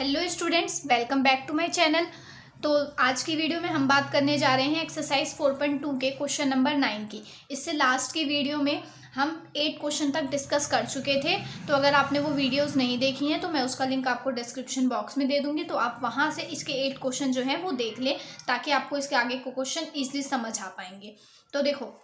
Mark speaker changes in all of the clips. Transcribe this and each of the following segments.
Speaker 1: Hello students, welcome back to my channel. तो आज की वीडियो में हम बात करने जा रहे हैं एक्सरसाइज 4.2 के क्वेश्चन नंबर 9 की। इससे लास्ट की वीडियो में हम 8 क्वेश्चन तक डिस्कस कर चुके थे। तो अगर आपने वो वीडियोस नहीं देखी हैं तो मैं उसका लिंक आपको डिस्क्रिप्शन बॉक्स में दे दूंगी, तो आप वहां से इसके 8 क्वेश्चन जो हैं वो देख लें, ताकि आपको इसके आगे को क्वेश्चन ईजिली समझ आ पाएंगे। तो देखो,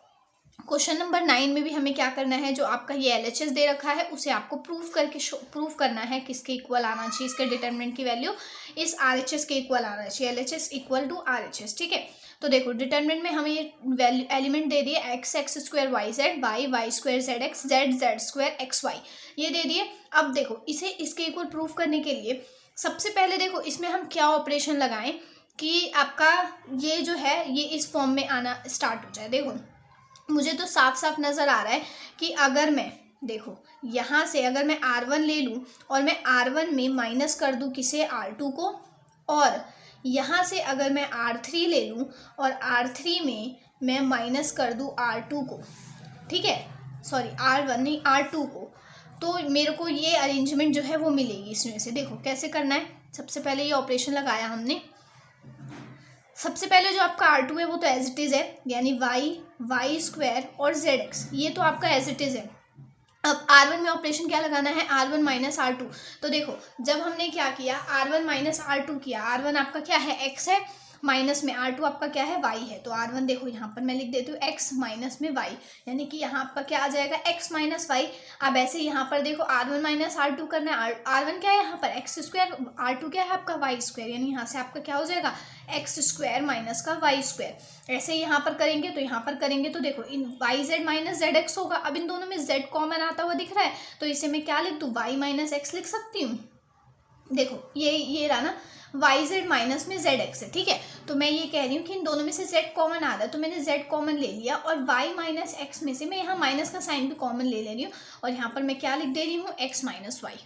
Speaker 1: क्वेश्चन नंबर 9 में भी हमें क्या करना है, जो आपका ये एलएचएस दे रखा है उसे आपको प्रूफ करना है किसके इक्वल आना चाहिए। इसके डिटरमिनेंट की वैल्यू इस आरएचएस के इक्वल आना चाहिए, एलएचएस इक्वल टू आरएचएस। ठीक है, तो देखो डिटरमिनेंट में हमें ये वैल्यू एलिमेंट दे दिए x square y z, y square z x, z square x y, ये दे दिए। अब देखो इसे इसके इक्वल प्रूफ करने के लिए सबसे पहले देखो इसमें हम क्या ऑपरेशन लगाएं कि आपका ये जो है ये इस फॉर्म में आना स्टार्ट हो जाए। देखो मुझे तो साफ साफ नज़र आ रहा है कि अगर मैं देखो यहाँ से अगर मैं R1 ले लूँ और मैं R1 में माइनस कर दूँ किसे, R2 को, और यहाँ से अगर मैं R3 ले लूँ और R3 में मैं माइनस कर दूँ R2 को, ठीक है, सॉरी R1 नहीं R2 को, तो मेरे को ये अरेंजमेंट जो है वो मिलेगी इसमें से। देखो कैसे करना है, सबसे पहले ये ऑपरेशन लगाया हमने। सबसे पहले जो आपका R2 है वो तो एज इट इज़ है, यानी वाई स्क्वायर और जेड एक्स, ये तो आपका एज इट इज़ है। अब R1 में ऑपरेशन क्या लगाना है, R1 माइनस R2। तो देखो जब हमने क्या किया, R1 माइनस R2 किया, R1 आपका क्या है, x है, माइनस में R2 आपका क्या है, y है। तो R1 देखो यहाँ पर मैं लिख देती हूँ x माइनस में y, यानी कि यहाँ आपका क्या आ जाएगा, x माइनस वाई। अब ऐसे यहाँ पर देखो R1 माइनस R2 करना है, R1 क्या है यहाँ पर x स्क्वायर, R2 क्या है आपका y स्क्वायर, यानी यहाँ से आपका क्या हो जाएगा x स्क्वायर माइनस का y स्क्वायर। ऐसे यहाँ पर करेंगे तो यहाँ पर करेंगे तो देखो इन y z minus z x होगा। अब इन दोनों में z कॉमन आता हुआ दिख रहा है, तो इसे मैं क्या लिख दूँ, y माइनस एक्स लिख सकती हूँ। देखो ये रहा ना, वाई जेड माइनस में जेड एक्स है, ठीक है। तो मैं ये कह रही हूँ कि इन दोनों में से z कॉमन आ रहा है, तो मैंने z कॉमन ले लिया और y माइनस एक्स में से मैं यहाँ माइनस का साइन भी कॉमन ले रही हूँ, और यहाँ पर मैं क्या लिख दे रही हूँ, x माइनस वाई।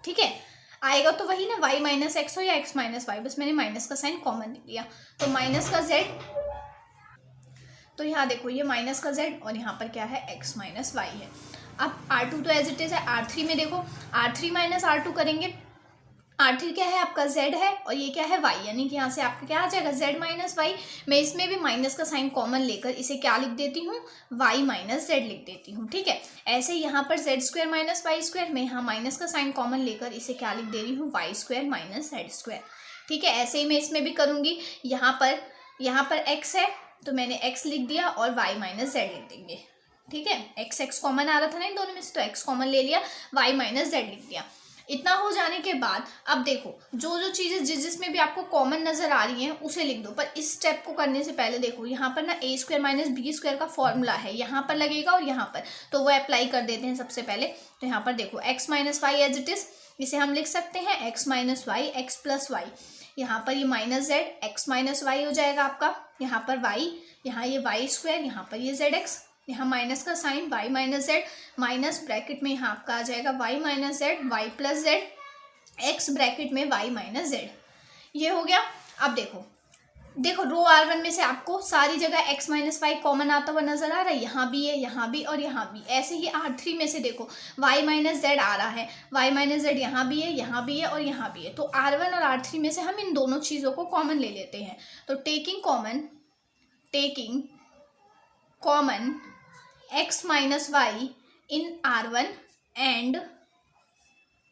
Speaker 1: ठीक है, आएगा तो वही ना, y माइनस एक्स हो या x माइनस वाई, बस मैंने माइनस का साइन कॉमन ले लिया। तो माइनस का z, तो यहाँ देखो ये माइनस का z और यहाँ पर क्या है, x माइनस वाई है। अब R2 तो एज इट इज़ है, R3 में देखो R3 माइनस R2 करेंगे, R3 क्या है आपका z है और ये क्या है y, यानी कि यहाँ से आपका क्या आ जाएगा z माइनस वाई। मैं इसमें भी माइनस का साइन कॉमन लेकर इसे क्या लिख देती हूँ, y माइनस z लिख देती हूँ। ठीक है, ऐसे यहाँ पर z square minus y square, मैं यहाँ माइनस का साइन कॉमन लेकर इसे क्या लिख दे रही हूँ, y square minus z square. ठीक है, ऐसे ही मैं इसमें भी करूँगी। यहाँ पर x है तो मैंने x लिख दिया और y माइनस z लिख देंगे। ठीक है, x कॉमन आ रहा था ना इन दोनों में से, तो x कॉमन ले लिया, y माइनस z लिख दिया। इतना हो जाने के बाद अब देखो जो चीज़ें जिसमें भी आपको कॉमन नज़र आ रही हैं उसे लिख दो। पर इस स्टेप को करने से पहले देखो यहाँ पर ना a square minus b square का फॉर्मूला है, यहाँ पर लगेगा और यहाँ पर, तो वो अप्लाई कर देते हैं सबसे पहले। तो यहाँ पर देखो x minus y as it is, इसे हम लिख सकते हैं x minus y x plus y. यहाँ पर ये minus z x minus y हो जाएगा आपका, यहाँ पर y, यहाँ ये वाई स्क्वायर, यहाँ पर ये जेड एक्स, यहाँ माइनस का sign y minus z, minus bracket में यहाँ आपका आ जाएगा y minus z, y plus z, x bracket में y माइनस जेड। ये हो गया। अब देखो रो R1 में से आपको सारी जगह x माइनस वाई कॉमन आता हुआ नजर आ रहा है, यहाँ भी है, यहाँ भी और यहाँ भी। ऐसे ही R3 में से देखो y माइनस जेड आ रहा है, y माइनस जेड यहाँ भी है, यहाँ भी है और यहाँ भी है। तो R1 और R3 में से हम इन दोनों चीज़ों को कॉमन ले लेते हैं। तो taking common x minus y in R1 and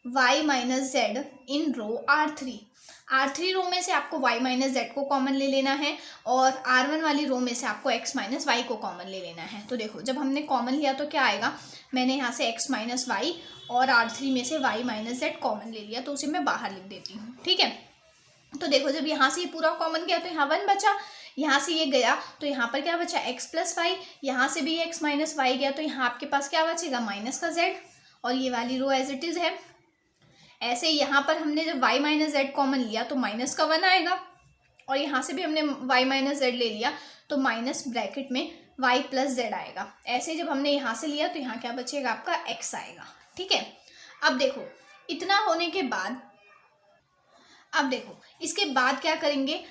Speaker 1: y minus z in row R3 row में से आपको y माइनस जेड को कॉमन ले लेना है और R1 वाली रो में से आपको x माइनस वाई को कॉमन ले लेना है। तो देखो जब हमने कॉमन लिया तो क्या आएगा, मैंने यहाँ से x माइनस वाई और R3 में से y माइनस जेड कॉमन ले लिया, तो उसे मैं बाहर लिख देती हूँ। ठीक है, तो देखो जब यहाँ से ये पूरा कॉमन गया तो यहाँ 1 बचा, यहाँ से ये गया तो यहाँ पर क्या बचा, x प्लस वाई, यहाँ से भी x माइनस वाई गया तो यहाँ आपके पास क्या बचेगा, माइनस का z, और ये वाली रो एज इट इज़ है। ऐसे यहाँ पर हमने जब y माइनस जेड कॉमन लिया तो माइनस का 1 आएगा, और यहाँ से भी हमने y माइनस जेड ले लिया तो माइनस ब्रैकेट में y प्लस जेड आएगा। ऐसे जब हमने यहाँ से लिया तो यहाँ क्या बचेगा, आपका x आएगा। ठीक है, अब देखो इतना होने के बाद, अब देखो इसके बाद क्या करेंगे,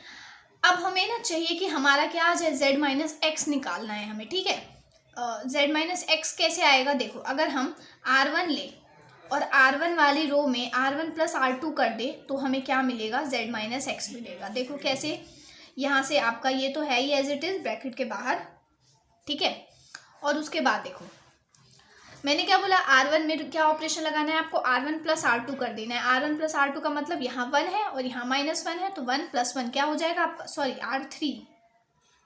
Speaker 1: अब हमें ना चाहिए कि हमारा क्या आ जाए, z माइनस एक्स निकालना है हमें। ठीक है, z माइनस एक्स कैसे आएगा, देखो अगर हम R1 ले और R1 वाली रो में R1 प्लस R2 कर दे तो हमें क्या मिलेगा, Z माइनस एक्स मिलेगा। देखो कैसे, यहाँ से आपका ये तो है ही एज इट इज़ ब्रैकेट के बाहर, ठीक है। और उसके बाद देखो मैंने क्या बोला, R1 में क्या ऑपरेशन लगाना है आपको, R1 प्लस R2 कर देना है। R1 प्लस R2 का मतलब यहाँ 1 है और यहाँ -1 है, तो 1 + 1 क्या हो जाएगा आपका, sorry R3,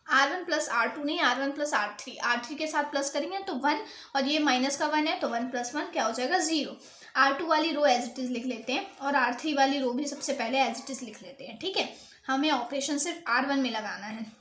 Speaker 1: R1 plus R2 नहीं, R1 प्लस R3, R3 के साथ प्लस करेंगे तो 1 और ये माइनस का 1 है तो 1 + 1 क्या हो जाएगा 0। R2 वाली रो एज इट इज़ लिख लेते हैं और R3 वाली रो भी सबसे पहले एज इट इज़ लिख लेते हैं, ठीक है। हमें ऑपरेशन सिर्फ R1 में लगाना है।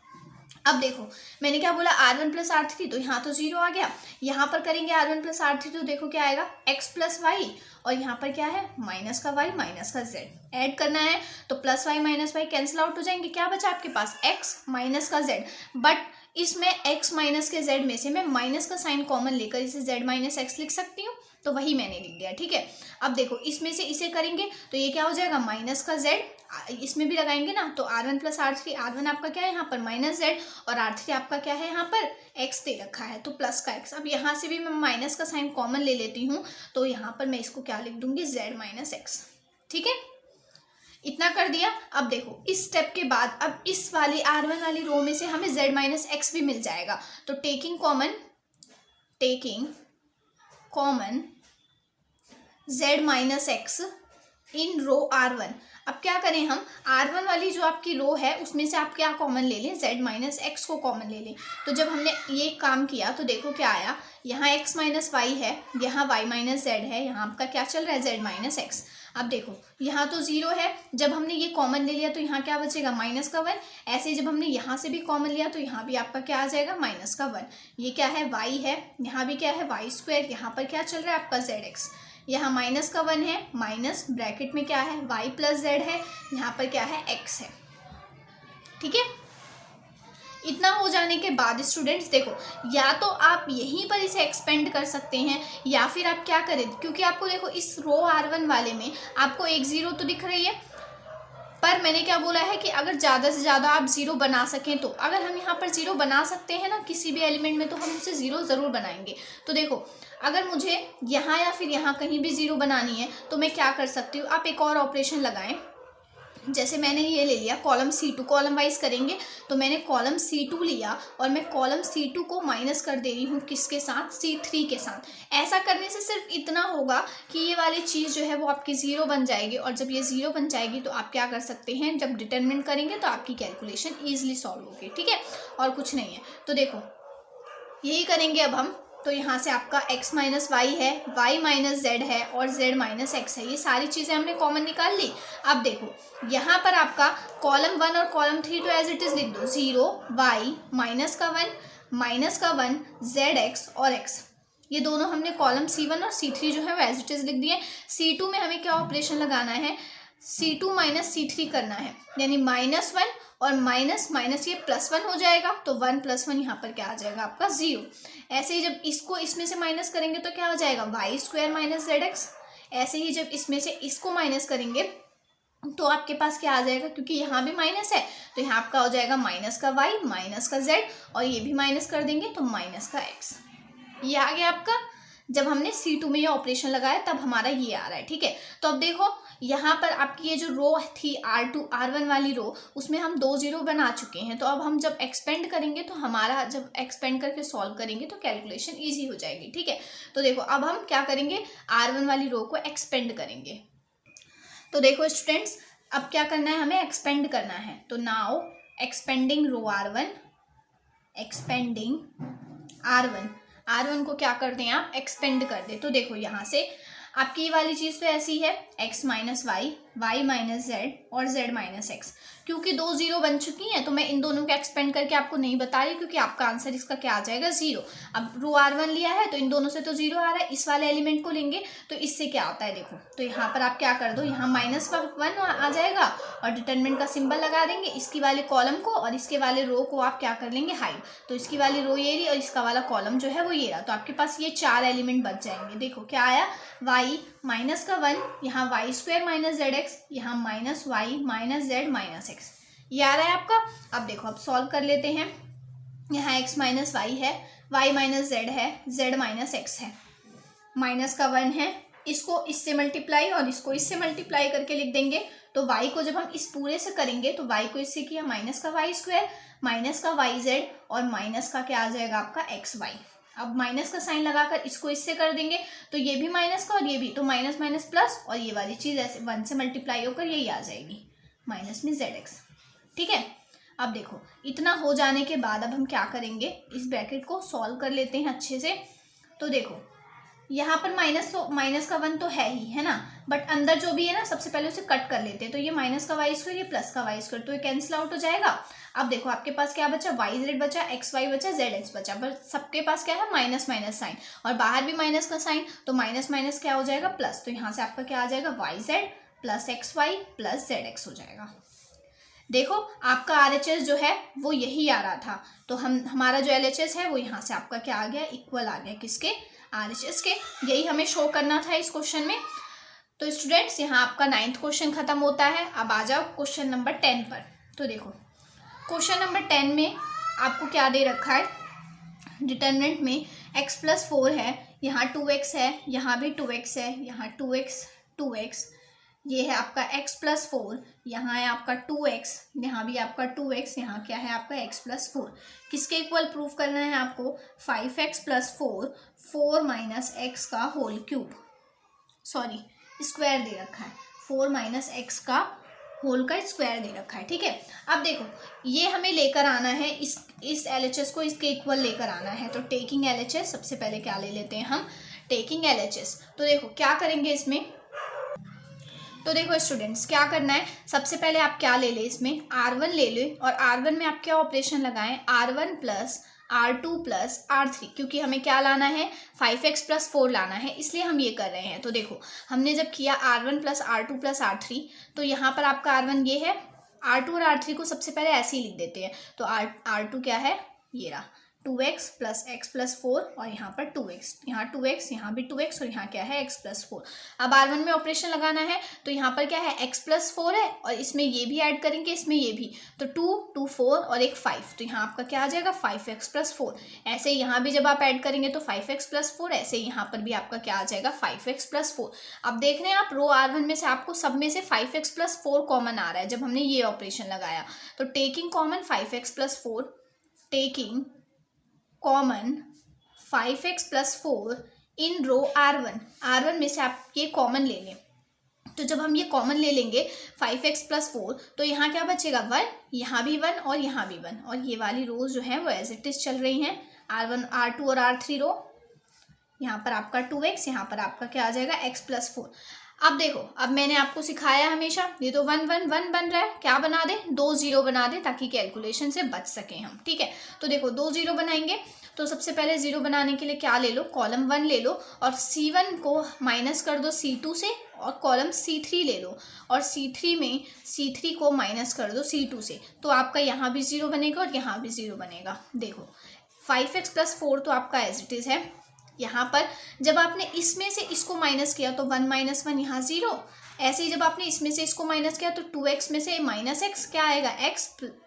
Speaker 1: अब देखो मैंने क्या बोला, R1 प्लस R3, तो यहाँ तो 0 आ गया। यहाँ पर करेंगे R1 प्लस R3 तो देखो क्या आएगा, x प्लस वाई, और यहाँ पर क्या है, माइनस का y माइनस का z ऐड करना है, तो plus y minus y cancel out हो जाएंगे, क्या बचा आपके पास, x माइनस का z। बट इसमें x माइनस के z में से मैं माइनस का साइन कॉमन लेकर इसे z माइनस एक्स लिख सकती हूँ, तो वही मैंने लिख दिया, ठीक है। अब देखो इसमें से इसे करेंगे तो ये क्या हो जाएगा, माइनस का z, इसमें भी लगाएंगे ना, तो R1 प्लस R3, R1 आपका क्या है यहाँ पर माइनस z और R3 आपका क्या है यहाँ पर x दे रखा है, तो प्लस का x। अब यहाँ से भी मैं माइनस का साइन कॉमन ले लेती हूँ, तो यहाँ पर मैं इसको क्या लिख दूंगी, z माइनस एक्स, ठीक है। इतना कर दिया। अब देखो इस स्टेप के बाद अब इस वाली R1 वाली रो में से हमें z माइनस एक्स भी मिल जाएगा, तो taking common z minus x in row R1। अब क्या करें हम, R1 वाली जो आपकी रो है उसमें से आप क्या कॉमन ले लें, z माइनस एक्स को कॉमन ले लें। तो जब हमने ये काम किया तो देखो क्या आया, यहाँ x माइनस वाई है, यहाँ y माइनस z है, यहाँ आपका क्या चल रहा है, z माइनस एक्स। अब देखो यहाँ तो 0 है, जब हमने ये कॉमन ले लिया तो यहाँ क्या बचेगा, माइनस का 1। ऐसे ही जब हमने यहाँ से भी कॉमन लिया तो यहाँ भी आपका क्या आ जाएगा, माइनस का 1। ये क्या है, y है, यहाँ भी क्या है, वाई स्क्वायर, यहाँ पर क्या चल रहा है आपका zx, यहाँ माइनस का 1 है, माइनस ब्रैकेट में क्या है, y प्लस z है, यहाँ पर क्या है, x है, ठीक है। इतना हो जाने के बाद स्टूडेंट्स देखो, या तो आप यहीं पर इसे एक्सपेंड कर सकते हैं या फिर आप क्या करें, क्योंकि आपको देखो इस रो R1 वाले में आपको एक 0 तो दिख रही है, पर मैंने क्या बोला है कि अगर ज़्यादा से ज़्यादा आप 0 बना सकें, तो अगर हम यहाँ पर 0 बना सकते हैं ना किसी भी एलिमेंट में, तो हम उसे 0 ज़रूर बनाएंगे। तो देखो अगर मुझे यहाँ या फिर यहाँ कहीं भी 0 बनानी है तो मैं क्या कर सकती हूँ, आप एक और ऑपरेशन लगाएं। जैसे मैंने ये ले लिया कॉलम C2, कॉलम वाइज करेंगे, तो मैंने कॉलम C2 लिया और मैं कॉलम C2 को माइनस कर दे रही हूँ किसके साथ, C3 के साथ। ऐसा करने से सिर्फ इतना होगा कि ये वाली चीज़ जो है वो आपकी 0 बन जाएगी, और जब ये 0 बन जाएगी तो आप क्या कर सकते हैं, जब डिटरमिनेंट करेंगे तो आपकी कैलकुलेशन ईजिली सॉल्व होगी, ठीक है, और कुछ नहीं है। तो देखो यही करेंगे अब हम, तो यहाँ से आपका x माइनस वाई है, y माइनस z है और z माइनस एक्स है, ये सारी चीज़ें हमने कॉमन निकाल ली। अब देखो यहाँ पर आपका कॉलम 1 और कॉलम 3 तो एज इट इज़ लिख दो, 0 y माइनस का 1 z x और x, ये दोनों हमने कॉलम C1 और C3 जो है वो एज इट इज़ लिख दिए। C2 में हमें क्या ऑपरेशन लगाना है, C2 माइनस C3 करना है, यानी -1 और माइनस माइनस ये +1 हो जाएगा, तो 1 + 1 यहाँ पर क्या आ जाएगा आपका 0। ऐसे ही जब इसको इसमें से माइनस करेंगे तो क्या हो जाएगा, वाई स्क्वायर माइनस zx। ऐसे ही जब इसमें से इसको माइनस करेंगे तो आपके पास क्या आ जाएगा, क्योंकि यहाँ भी माइनस है तो यहाँ आपका हो जाएगा माइनस का वाई माइनस का z, और ये भी माइनस कर देंगे तो माइनस का x। ये आ गया आपका, जब हमने C2 में ये ऑपरेशन लगाया तब हमारा ये आ रहा है, ठीक है। तो अब देखो यहाँ पर आपकी ये जो रो थी R2 R1 वाली रो, उसमें हम 2 0 बना चुके हैं, तो अब हम जब एक्सपेंड करेंगे तो हमारा, जब एक्सपेंड करके सॉल्व करेंगे तो कैलकुलेशन ईजी हो जाएगी, ठीक है। तो देखो अब हम क्या करेंगे, R1 वाली रो को एक्सपेंड करेंगे। तो देखो स्टूडेंट्स अब क्या करना है, हमें एक्सपेंड करना है, तो नाउ एक्सपेंडिंग रो R1, एक्सपेंडिंग R1 को क्या कर दें आप, एक्सपेंड कर दें। तो देखो यहाँ से आपकी ये वाली चीज़ तो ऐसी है, x minus y, y minus z और z माइनस एक्स। क्योंकि 2 0 बन चुकी हैं तो मैं इन दोनों को एक्सपेंड करके आपको नहीं बता रही, क्योंकि आपका आंसर इसका क्या आ जाएगा, 0। अब रो R1 लिया है तो इन दोनों से तो 0 आ रहा है, इस वाले एलिमेंट को लेंगे तो इससे क्या आता है देखो, तो यहाँ पर आप क्या कर दो, यहाँ -1 आ जाएगा और डिटरमिनेंट का सिंबल लगा देंगे इसकी वाले कॉलम को, और इसके वाले रो को आप क्या कर लेंगे, हाइड। तो इसकी वाली रो ये रही और इसका वाला कॉलम जो है वो ये रहा, तो आपके पास ये 4 एलिमेंट बच जाएंगे। देखो क्या आया, y माइनस का 1, यहाँ y square minus z x, यहाँ minus y minus z minus x, ये आ रहा है आपका। अब देखो अब सॉल्व कर लेते हैं, यहाँ x माइनस वाई है, y माइनस जेड है, z माइनस एक्स है, माइनस का 1 है, इसको इससे मल्टीप्लाई और इसको इससे मल्टीप्लाई करके लिख देंगे। तो y को जब हम इस पूरे से करेंगे तो y को इससे किया माइनस का वाई स्क्वायर, माइनस का वाई जेड और माइनस का क्या आ जाएगा आपका एक्स वाई। अब माइनस का साइन लगाकर इसको इससे कर देंगे तो ये भी माइनस का और ये भी, तो माइनस माइनस प्लस और ये वाली चीज़ ऐसे 1 से मल्टीप्लाई होकर यही आ जाएगी, माइनस में जेड एक्स। ठीक है, अब देखो इतना हो जाने के बाद अब हम क्या करेंगे, इस ब्रैकेट को सॉल्व कर लेते हैं अच्छे से। तो देखो यहाँ पर माइनस का 1 तो है ही, है ना, बट अंदर जो भी है ना सबसे पहले उसे कट कर लेते हैं। तो ये माइनस का वाई स्क्वायर, ये प्लस का वाई स्क्वायर, तो ये कैंसिल आउट हो जाएगा। अब देखो आपके पास क्या बचा, वाई जेड बचा, एक्स वाई बचा, जेड एक्स बचा, पर सबके पास क्या है माइनस माइनस साइन और बाहर भी माइनस का साइन, तो माइनस माइनस क्या हो जाएगा प्लस। तो यहाँ से आपका क्या आ जाएगा y z plus x y plus z x हो जाएगा। देखो आपका RHS जो है वो यही आ रहा था, तो हमारा जो LHS है वो यहाँ से आपका क्या आ गया, इक्वल आ गया, किसके, RHS के। यही हमें शो करना था इस क्वेश्चन में। तो स्टूडेंट्स यहाँ आपका 9th क्वेश्चन खत्म होता है। अब आ जाओ क्वेश्चन नंबर 10 पर। तो देखो क्वेश्चन नंबर 10 में आपको क्या दे रखा है, डिटर्मिनेंट में x+4 है, यहाँ 2x है, यहाँ भी 2x है, यहाँ 2x, ये है आपका x+4, यहाँ है आपका 2x, यहाँ भी आपका 2x, यहाँ क्या है आपका x+4। किसके इक्वल प्रूफ करना है आपको, 5x+4, 4 माइनस एक्स का होल क्यूब, सॉरी स्क्वायर दे रखा है, 4 माइनस एक्स का होल का स्क्वायर दे रखा है। ठीक है, अब देखो ये हमें लेकर आना है, इस LHS को इसके इक्वल लेकर आना है। तो टेकिंग LHS सबसे पहले क्या ले लेते हैं हम, टेकिंग LHS। तो देखो क्या करेंगे इसमें, तो देखो स्टूडेंट्स क्या करना है, सबसे पहले आप क्या ले ले, इसमें R1 ले ले और R1 में आप क्या ऑपरेशन लगाएं, R1 plus R2 plus R3, क्योंकि हमें क्या लाना है 5x+4 लाना है, इसलिए हम ये कर रहे हैं। तो देखो हमने जब किया R1 plus R2 plus R3, तो यहाँ पर आपका R1 ये है, R2 और R3 को सबसे पहले ऐसे ही लिख देते हैं। तो R2 क्या है, ये रहा 2x प्लस x+4 और यहाँ पर 2x, यहाँ 2x, यहाँ भी 2x और यहाँ क्या है x+4। अब R1 में ऑपरेशन लगाना है, तो यहाँ पर क्या है x+4 है और इसमें ये भी ऐड करेंगे, इसमें ये भी, तो 2 4 और एक 5, तो यहाँ आपका क्या आ जाएगा 5x+4। ऐसे ही यहाँ भी जब आप ऐड करेंगे तो 5x+4, ऐसे ही यहाँ पर भी आपका क्या आ जाएगा 5x+4। अब देख रहे हैं आप रो R1 में से आपको सब में से 5x+4 कॉमन आ रहा है जब हमने ये ऑपरेशन लगाया। तो taking common 5x+4, taking common 5x+4 इन रो R1 में से आप ये कॉमन ले लें। तो जब हम ये कॉमन ले लेंगे 5x+4, तो यहाँ क्या बचेगा 1, यहाँ भी 1 और यहाँ भी 1, और ये वाली रोज जो है वो एज इट इज चल रही हैं, R1 R2 और R3 रो। यहाँ पर आपका 2x, यहाँ पर आपका क्या आ जाएगा x+4। अब देखो अब मैंने आपको सिखाया हमेशा, ये तो 1 1 1 बन रहा है, क्या बना दे 2 0 बना दे ताकि कैलकुलेशन से बच सकें हम। ठीक है, तो देखो 2 0 बनाएंगे, तो सबसे पहले 0 बनाने के लिए क्या ले लो, कॉलम 1 ले लो और C1 को माइनस कर दो C2 से और कॉलम C3 ले लो और C3 में C3 को माइनस कर दो C2 से, तो आपका यहाँ भी 0 बनेगा और यहाँ भी 0 बनेगा। देखो 5x+4 तो आपका एज इट इज़ है। यहाँ पर जब आपने इसमें से इसको माइनस किया तो 1 - 1 यहाँ 0, ऐसे ही जब आपने इसमें से इसको माइनस किया तो 2x में से माइनस एक्स क्या आएगा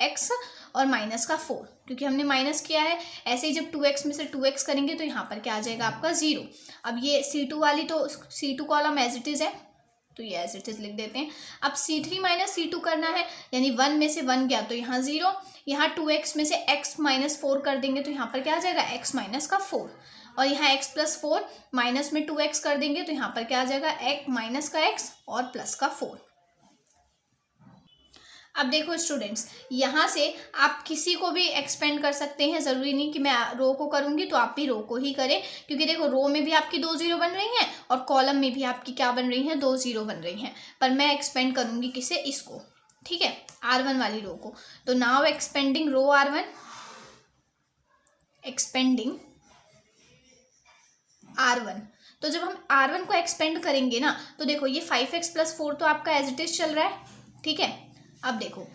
Speaker 1: x और माइनस का 4, क्योंकि हमने माइनस किया है। ऐसे ही जब 2x में से 2x करेंगे तो यहाँ पर क्या आ जाएगा आपका 0। अब ये C2 वाली, तो C2 column as it is है, तो ये एज इट इज़ लिख देते हैं। अब C3 - C2 करना है, यानी 1 में से 1 गया तो यहाँ 0, यहाँ 2x में से x - 4 कर देंगे तो यहाँ पर क्या आ जाएगा x - का 4, और यहाँ x+4 माइनस में 2x कर देंगे तो यहाँ पर क्या आ जाएगा x माइनस का x और प्लस का 4। अब देखो स्टूडेंट्स, यहाँ से आप किसी को भी एक्सपेंड कर सकते हैं, ज़रूरी नहीं कि मैं रो को करूँगी तो आप भी रो को ही करें, क्योंकि देखो रो में भी आपकी 2 0 बन रही हैं और कॉलम में भी आपकी क्या बन रही हैं 2 0 बन रही हैं, पर मैं एक्सपेंड करूँगी किसे, इसको। ठीक है, R1 वाली रो को। तो नाउ एक्सपेंडिंग रो R1, एक्सपेंडिंग R1। तो जब हम R1 को एक्सपेंड करेंगे ना, तो देखो ये 5x+4 तो आपका एज इट इज चल रहा है। ठीक है, अब देखो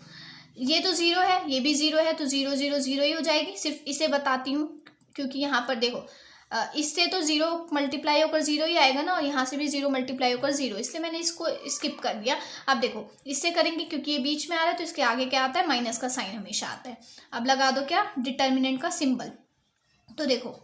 Speaker 1: ये तो 0 है, ये भी 0 है, तो 0 0 0 ही हो जाएगी। सिर्फ इसे बताती हूँ क्योंकि यहाँ पर देखो इससे तो 0 मल्टीप्लाई होकर 0 ही आएगा ना, और यहाँ से भी 0 मल्टीप्लाई होकर 0, इसलिए मैंने इसको स्किप कर दिया। अब देखो इससे करेंगे क्योंकि ये बीच में आ रहा है तो इसके आगे क्या आता है, माइनस का साइन हमेशा आता है। अब लगा दो क्या, डिटर्मिनेंट का सिंबल। तो देखो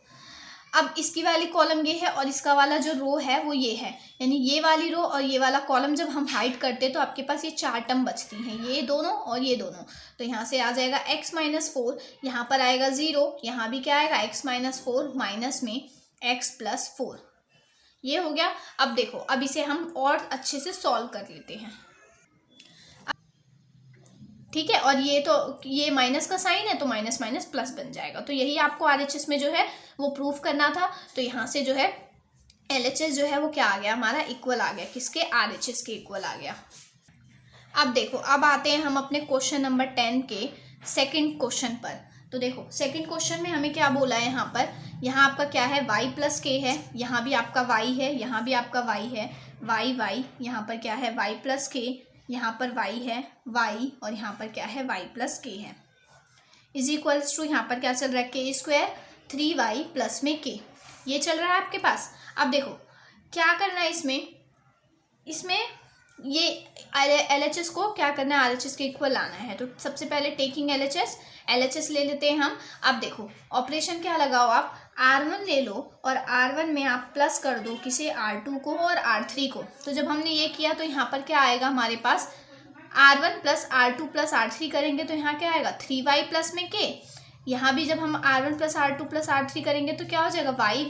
Speaker 1: अब इसकी वाली कॉलम ये है और इसका वाला जो रो है वो ये है, यानी ये वाली रो और ये वाला कॉलम जब हम हाइड करते हैं तो आपके पास ये 4 टर्म बचती हैं, ये दोनों और ये दोनों। तो यहाँ से आ जाएगा x माइनस 4, यहाँ पर आएगा 0, यहाँ भी क्या आएगा x माइनस 4 माइनस में x प्लस 4। ये हो गया। अब देखो, अब इसे हम और अच्छे से सॉल्व कर लेते हैं, ठीक है। और ये तो ये माइनस का साइन है तो माइनस माइनस प्लस बन जाएगा। तो यही आपको आरएचएस में जो है वो प्रूफ करना था। तो यहाँ से जो है एलएचएस जो है वो क्या आ गया हमारा, इक्वल आ गया, किसके, आरएचएस के इक्वल आ गया। अब देखो, अब आते हैं हम अपने क्वेश्चन नंबर 10 के सेकंड क्वेश्चन पर। तो देखो सेकंड क्वेश्चन में हमें क्या बोला है, यहाँ पर, यहाँ आपका क्या है, y प्लस के है, यहाँ भी आपका y है, यहाँ भी आपका y है, y, यहाँ पर क्या है, y प्लस के, यहाँ पर y है, y, और यहाँ पर क्या है, y प्लस के है, इज इक्वल्स टू, यहाँ पर क्या चल रहा है, के स्क्वायर 3y प्लस में k, ये चल रहा है आपके पास। अब देखो क्या करना है इसमें ये एलएचएस को क्या करना है, आरएचएस के इक्वल लाना है। तो सबसे पहले टेकिंग एलएचएस ले लेते हैं हम। अब देखो ऑपरेशन क्या लगाओ, आप R1 ले लो और R1 में आप प्लस कर दो किसे, R2 को और R3 को। तो जब हमने ये किया तो यहाँ पर क्या आएगा हमारे पास, R1 plus R2 plus R3 करेंगे तो यहाँ क्या आएगा, 3y प्लस में k। यहाँ भी जब हम R1 plus R2 plus R3 करेंगे तो क्या हो जाएगा, y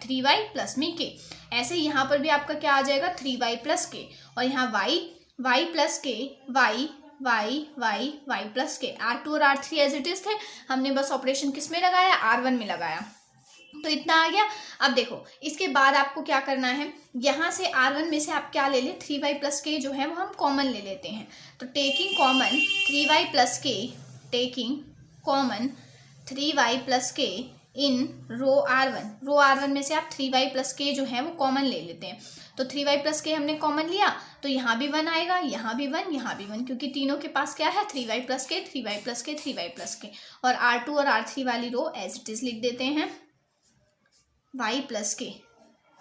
Speaker 1: 3y प्लस में k। ऐसे यहाँ पर भी आपका क्या आ जाएगा, 3y प्लस के, और यहाँ y प्लस के, y प्लस के। R2 और R3 एज इट इज थे, हमने बस ऑपरेशन किस में लगाया, R1 में लगाया, तो इतना आ गया। अब देखो इसके बाद आपको क्या करना है, यहाँ से R1 में से आप क्या ले लें, 3y प्लस के जो है वो हम कॉमन ले लेते हैं। तो टेकिंग कॉमन 3y प्लस के, टेकिंग कॉमन 3y प्लस के इन रो R1 में से आप 3y प्लस के जो है वो कॉमन ले लेते हैं। तो 3y प्लस के हमने कॉमन लिया तो यहाँ भी 1 आएगा, यहाँ भी 1, यहाँ भी 1, क्योंकि तीनों के पास क्या है, 3y प्लस के, 3y प्लस के, 3y प्लस के। और R2 और R3 वाली रो एज इट इज लिख देते हैं, y प्लस के,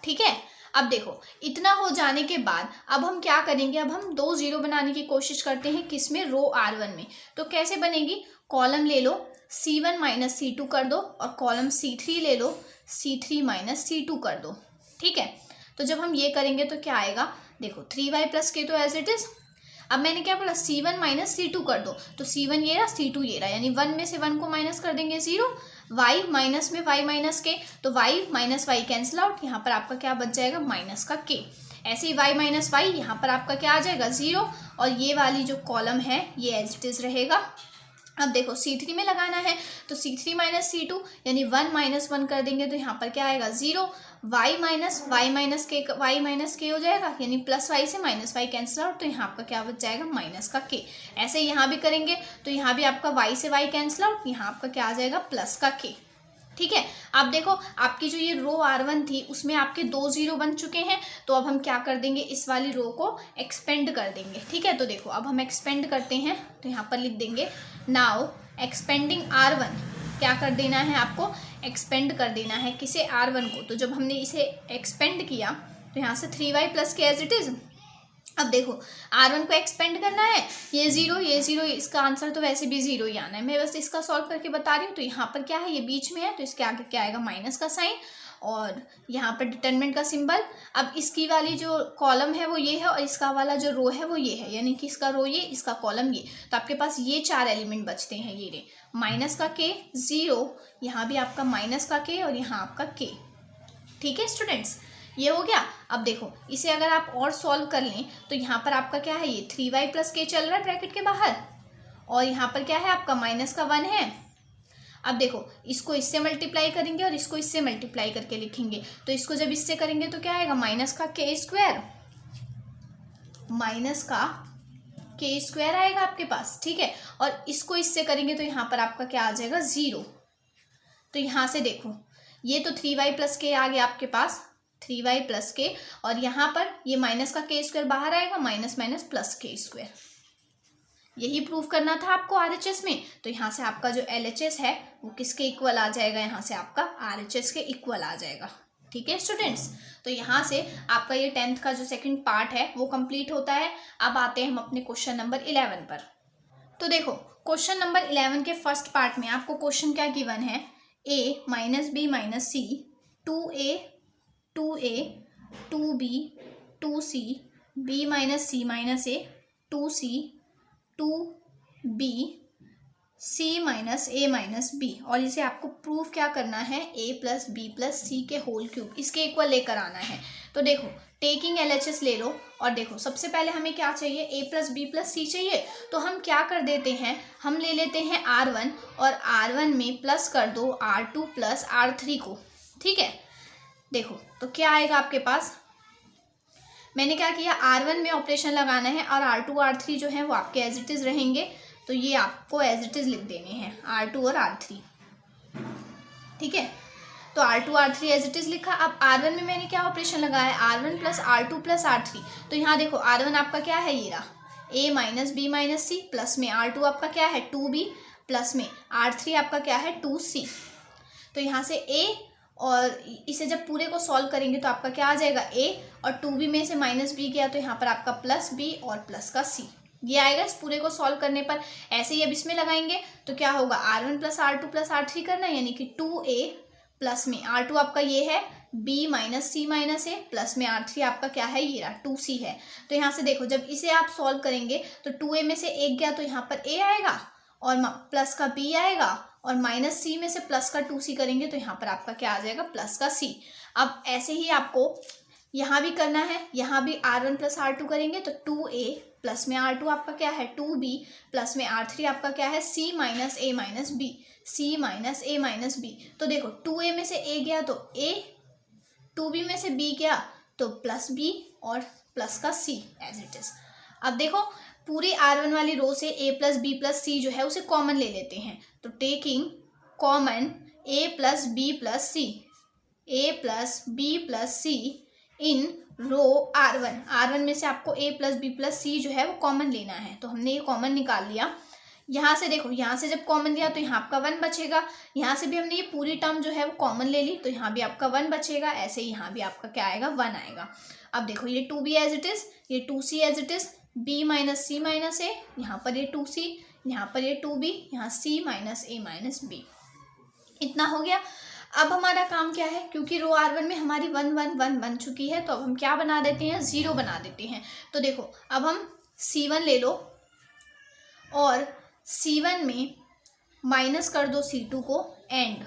Speaker 1: ठीक है। अब देखो इतना हो जाने के बाद अब हम क्या करेंगे, अब हम 2 0 बनाने की कोशिश करते हैं, किसमें, रो R1 में। तो कैसे बनेगी, कॉलम ले लो C1 माइनस C2 कर दो और कॉलम C3 ले लो C3 माइनस C2 कर दो, ठीक है। तो जब हम ये करेंगे तो क्या आएगा, देखो 3y प्लस के तो एज इट इज। अब मैंने क्या बोला, C1 माइनस C2 कर दो, तो C1 ये रहा, C2 ये रहा, यानी 1 में से 1 को माइनस कर देंगे 0, y माइनस में y माइनस के, तो y minus y cancel out, यहाँ पर आपका क्या बच जाएगा, माइनस का k। ऐसे ही y माइनस y, यहाँ पर आपका क्या आ जाएगा, 0, और ये वाली जो कॉलम है ये एज इट इज रहेगा। अब देखो C3 में लगाना है तो C3 माइनस C2 यानी 1 माइनस 1 कर देंगे तो यहाँ पर क्या आएगा, 0, y माइनस के हो जाएगा, यानी प्लस y से माइनस y कैंसिल आउट, तो यहाँ आपका क्या बच जाएगा, माइनस का k। ऐसे यहाँ भी करेंगे तो यहाँ भी आपका y से y कैंसिल आउट, यहाँ आपका क्या आ जाएगा, प्लस का k, ठीक है। अब देखो आपकी जो ये रो R1 थी उसमें आपके 2 0 बन चुके हैं, तो अब हम क्या कर देंगे, इस वाली रो को एक्सपेंड कर देंगे, ठीक है। तो देखो अब हम एक्सपेंड करते हैं, तो यहाँ पर लिख देंगे नाउ एक्सपेंडिंग R1, क्या कर देना है आपको, एक्सपेंड कर देना है किसे, R1 को। तो जब हमने इसे एक्सपेंड किया तो यहाँ से 3y प्लस के एज इट इज। अब देखो R1 को एक्सपेंड करना है, ये 0 ये 0, इसका आंसर तो वैसे भी 0 ही आना है, मैं बस इसका सॉल्व करके बता रही हूँ। तो यहाँ पर क्या है, ये बीच में है तो इसके आगे क्या आएगा, माइनस का साइन, और यहाँ पर डिटरमिनेंट का सिंबल। अब इसकी वाली जो कॉलम है वो ये है और इसका वाला जो रो है वो ये है, यानी कि इसका रो ये, इसका कॉलम ये। तो आपके पास ये 4 एलिमेंट बचते हैं, ये रे, माइनस का k 0, यहाँ भी आपका माइनस का k और यहाँ आपका k, ठीक है स्टूडेंट्स, ये हो गया। अब देखो इसे अगर आप और सॉल्व कर लें तो यहाँ पर आपका क्या है, ये 3y प्लस के चल रहा है ब्रैकेट के बाहर, और यहाँ पर क्या है आपका माइनस का 1 है। अब देखो इसको इससे मल्टीप्लाई करेंगे और इसको इससे मल्टीप्लाई करके लिखेंगे, तो इसको जब इससे करेंगे तो क्या आएगा, माइनस का k स्क्वायर, माइनस का k स्क्वायर आएगा आपके पास, ठीक है। और इसको इससे करेंगे तो यहाँ पर आपका क्या आ जाएगा, 0। तो यहाँ से देखो ये तो 3y प्लस के आ गया आपके पास, 3y प्लस के, और यहाँ पर ये माइनस का k स्क्वायर बाहर आएगा, minus minus plus k square. यही प्रूव करना था आपको RHS में। तो यहाँ से आपका जो LHS है वो किसके इक्वल आ जाएगा, यहाँ से आपका RHS के इक्वल आ जाएगा, ठीक है स्टूडेंट्स। तो यहाँ से आपका ये 10th का जो सेकंड पार्ट है वो कंप्लीट होता है। अब आते हैं हम अपने क्वेश्चन नंबर 11 पर। तो देखो क्वेश्चन नंबर 11 के फर्स्ट पार्ट में आपको क्वेश्चन क्या गिवन है, a minus b minus c 2a 2a 2b 2c b minus c minus a 2c 2b c minus a minus b, और इसे आपको प्रूफ क्या करना है, a plus b plus c के होल क्यूब, इसके इक्वल लेकर आना है। तो देखो टेकिंग LHS ले लो, और देखो सबसे पहले हमें क्या चाहिए, a प्लस बी प्लस सी चाहिए। तो हम क्या कर देते हैं, हम ले लेते हैं R1 और R1 में प्लस कर दो R2 प्लस R3 को, ठीक है। देखो तो क्या आएगा आपके पास, मैंने क्या किया, R1 में ऑपरेशन लगाना है और R2 R3 जो है वो आपके एज इट इज़ रहेंगे, तो ये आपको एज इट इज़ लिख देने हैं R2 और R3, ठीक है। तो R2 R3 as it is लिखा। अब R1 में मैंने क्या ऑपरेशन लगाया, R1 plus R2 plus R3। तो यहाँ देखो R1 आपका क्या है, ये रहा a minus b minus c, plus में R2 आपका क्या है 2b, प्लस में R3 आपका क्या है 2c। तो यहाँ से a, और इसे जब पूरे को सॉल्व करेंगे तो आपका क्या आ जाएगा a, और 2b में से माइनस b गया तो यहाँ पर आपका प्लस b और प्लस का c, ये आएगा इस पूरे को सॉल्व करने पर। ऐसे ही अब इसमें लगाएंगे तो क्या होगा, R1 plus R2 plus R3 करना है, यानी कि 2a प्लस में R2 आपका ये है b माइनस सी माइनस ए, प्लस में R3 आपका क्या है, ये रहा 2c है। तो यहाँ से देखो जब इसे आप सॉल्व करेंगे तो 2a में से एक गया तो यहाँ पर a आएगा, और प्लस का b आएगा, और माइनस सी में से प्लस का 2c करेंगे तो यहाँ पर आपका क्या आ जाएगा, प्लस का c। अब ऐसे ही आपको यहाँ भी करना है, यहाँ भी R1 प्लस R2 करेंगे तो 2a प्लस में R2 आपका क्या है 2b, प्लस में R3 आपका क्या है c minus a minus B, c minus a minus B. तो देखो 2a में से a गया तो a, 2b में से b गया तो प्लस b, और प्लस का c एज इट इज। अब देखो पूरी R1 वाली रो से a plus b plus c जो है उसे कॉमन ले लेते हैं। तो taking common a plus b plus c, a plus b plus c in row R1 में से आपको a plus b plus c जो है वो कॉमन लेना है। तो हमने ये कॉमन निकाल लिया। यहाँ से देखो, यहाँ से जब कॉमन लिया तो यहाँ आपका 1 बचेगा, यहाँ से भी हमने ये पूरी टर्म जो है वो कॉमन ले ली तो यहाँ भी आपका 1 बचेगा, ऐसे यहाँ भी आपका क्या आएगा 1 आएगा। अब देखो ये 2b एज इट इज़, ये 2c as it is, b minus c minus a, यहाँ पर ये 2c, यहाँ पर ये 2b, यहाँ c minus a minus b, इतना हो गया। अब हमारा काम क्या है, क्योंकि रो R1 में हमारी 1 1 1 बन चुकी है तो अब हम क्या बना देते हैं, 0 बना देते हैं। तो देखो अब हम C1 ले लो और C1 में माइनस कर दो C2 को, एंड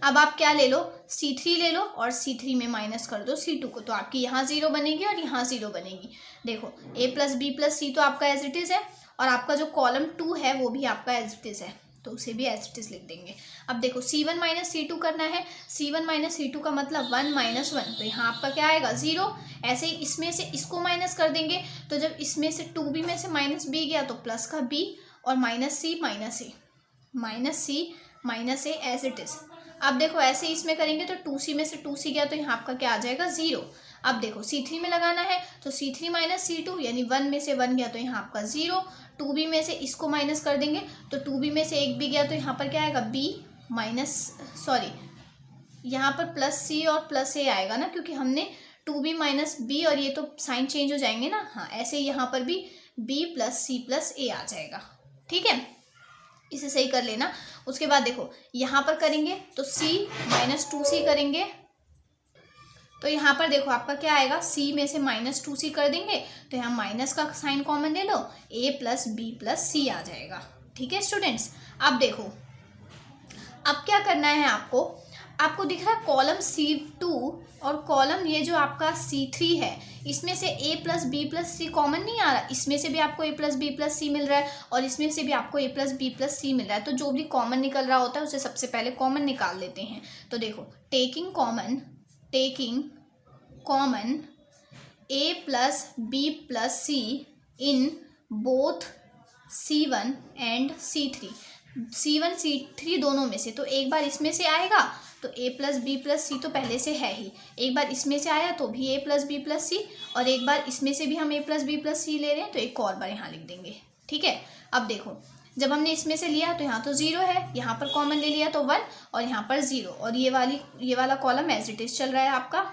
Speaker 1: अब आप क्या ले लो, C3 ले लो और C3 में माइनस कर दो C2 को, तो आपकी यहाँ 0 बनेगी और यहाँ 0 बनेगी। देखो a प्लस बी प्लस सी तो आपका एज इट इज़ है, और आपका जो कॉलम 2 है वो भी आपका एज इट इज़ है, तो उसे भी एज इट इज़ लिख देंगे। अब देखो C1 माइनस C2 करना है, C1 माइनस C2 का मतलब 1 माइनस 1, तो यहाँ आपका क्या आएगा 0। ऐसे ही इसमें से इसको माइनस कर देंगे, तो जब इसमें से 2b में से माइनस b गया तो प्लस का b, और minus c minus a, minus c minus a as it is. अब देखो ऐसे ही इसमें करेंगे तो 2c में से 2c गया तो यहाँ आपका क्या आ जाएगा 0। अब देखो C3 में लगाना है तो C3 माइनस C2, यानी 1 में से 1 गया तो यहाँ आपका 0। 2b में से इसको माइनस कर देंगे तो 2b में से एक भी गया तो यहाँ पर क्या आएगा b माइनस, सॉरी यहाँ पर प्लस c और प्लस a आएगा ना, क्योंकि हमने 2b माइनस b, और ये तो साइन चेंज हो जाएंगे ना, हाँ ऐसे ही यहाँ पर भी b plus c plus a आ जाएगा, ठीक है। इसे सही कर लेना। उसके बाद देखो यहाँ पर करेंगे तो c माइनस 2c करेंगे, तो यहाँ पर देखो आपका क्या आएगा, c में से माइनस 2c कर देंगे तो यहाँ माइनस का साइन कॉमन ले लो, a प्लस बी प्लस सी आ जाएगा, ठीक है स्टूडेंट्स। अब देखो अब क्या करना है आपको, आपको दिख रहा है कॉलम C2 और कॉलम ये जो आपका C3 है, इसमें से a plus b plus c common नहीं आ रहा, इसमें से भी आपको a plus b plus c मिल रहा है और इसमें से भी आपको a plus b plus c मिल रहा है। तो जो भी कॉमन निकल रहा होता है उसे सबसे पहले कॉमन निकाल लेते हैं। तो देखो taking common a plus b plus c in both C1 and C3, C1 C3 दोनों में से, तो एक बार इसमें से आएगा तो a प्लस बी प्लस सी तो पहले से है ही, एक बार इसमें से आया तो भी a प्लस बी प्लस सी, और एक बार इसमें से भी हम a प्लस बी प्लस सी ले रहे हैं तो एक और बार यहाँ लिख देंगे, ठीक है। अब देखो जब हमने इसमें से लिया तो यहाँ तो 0 है, यहाँ पर कॉमन ले लिया तो 1 और यहाँ पर 0, और ये वाला कॉलम एज इट इज चल रहा है आपका।